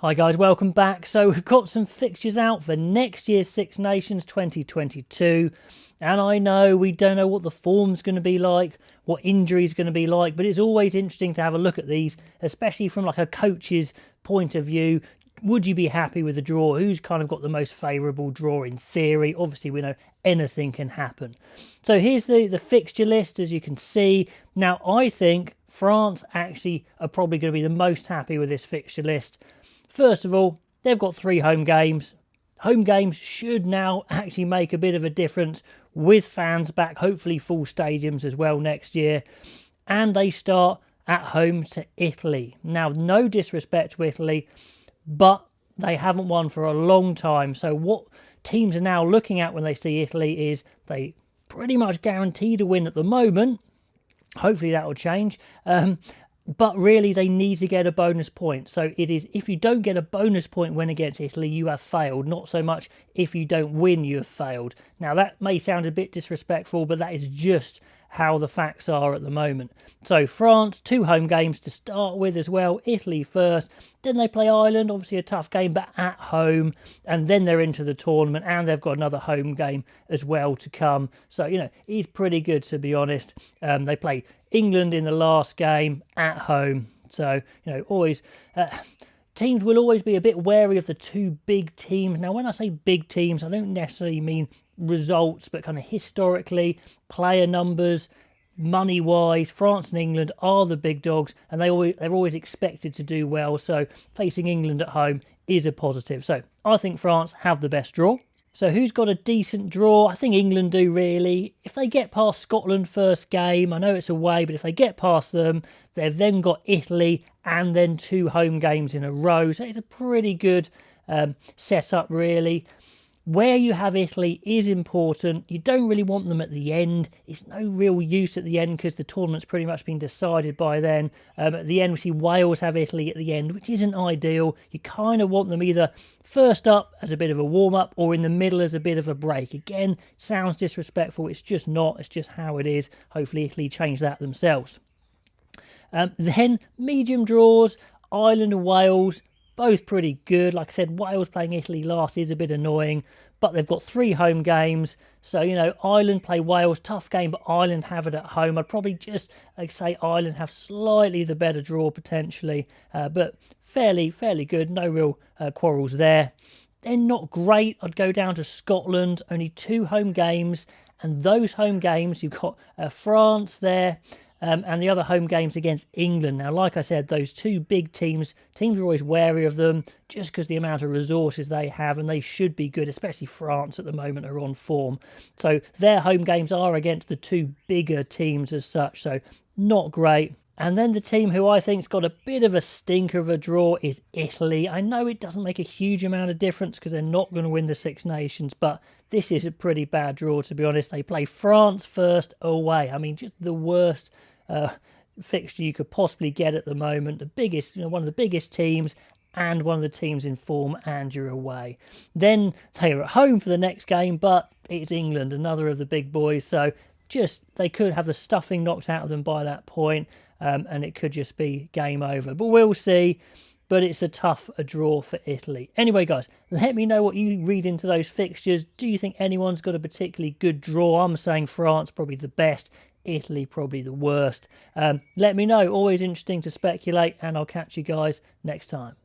Hi guys, welcome back. So we've got some fixtures out for next year's Six Nations 2022. And I know we don't know what the form's going to be like, what injury's going to be like, but it's always interesting to have a look at these, especially from like a coach's point of view. Would you be happy with the draw? Who's kind of got the most favourable draw in theory? Obviously, we know anything can happen. So here's the fixture list, as you can see. Now, I think France actually are probably going to be the most happy with this fixture list. First of all, they've got 3 home games. Home games should now actually make a bit of a difference with fans back, hopefully full stadiums as well next year. And they start at home to Italy. Now, no disrespect to Italy, but they haven't won for a long time. So what teams are now looking at when they see Italy is they pretty much guarantee to win at the moment. Hopefully that will change. But really, they need to get a bonus point. So it is, if you don't get a bonus point when against Italy, you have failed. Not so much if you don't win, you have failed. Now, that may sound a bit disrespectful, but that is just how the facts are at the moment. So France, 2 home games to start with as well. Italy first. Then they play Ireland, obviously a tough game, but at home. And then they're into the tournament, and they've got another home game as well to come. So, you know, it's pretty good, to be honest. They play England in the last game at home. So, you know, always... teams will always be a bit wary of the 2 big teams. Now, when I say big teams, I don't necessarily mean results, but kind of historically, player numbers, money-wise, France and England are the big dogs, and they're always expected to do well. So facing England at home is a positive. So I think France have the best draw. So who's got a decent draw? I think England do, really. If they get past Scotland first game, I know it's away, but if they get past them, they've then got Italy and then 2 home games in a row. So it's a pretty good setup, really. Where you have Italy is important. You don't really want them at the end. It's no real use at the end because the tournament's pretty much been decided by then. At the end, we see Wales have Italy at the end, which isn't ideal. You kind of want them either first up as a bit of a warm-up or in the middle as a bit of a break. Again, sounds disrespectful. It's just not. It's just how it is. Hopefully Italy change that themselves. Then medium draws, Ireland and Wales. Both pretty good. Like I said, Wales playing Italy last is a bit annoying, but they've got 3 home games. So, you know, Ireland play Wales, tough game, but Ireland have it at home. I'd probably just say Ireland have slightly the better draw potentially, but fairly good. No real quarrels there. They're not great. I'd go down to Scotland, only 2 home games, and those home games, you've got France there, and the other home games against England. Now, like I said, those 2 big teams are always wary of them just because the amount of resources they have, and they should be good, especially France at the moment are on form. So their home games are against the 2 bigger teams as such, so not great. And then the team who I think's got a bit of a stinker of a draw is Italy. I know it doesn't make a huge amount of difference because they're not going to win the Six Nations, but this is a pretty bad draw, to be honest. They play France first away. I mean, just the worst fixture you could possibly get at the moment. The biggest, one of the biggest teams and one of the teams in form, and you're away. Then they are at home for the next game, but it's England, another of the big boys. So just they could have the stuffing knocked out of them by that point, and it could just be game over. But we'll see. But it's a tough draw for Italy. Anyway, guys, let me know what you read into those fixtures. Do you think anyone's got a particularly good draw? I'm saying France probably the best. Italy probably the worst. Let me know. Always interesting to speculate, and I'll catch you guys next time.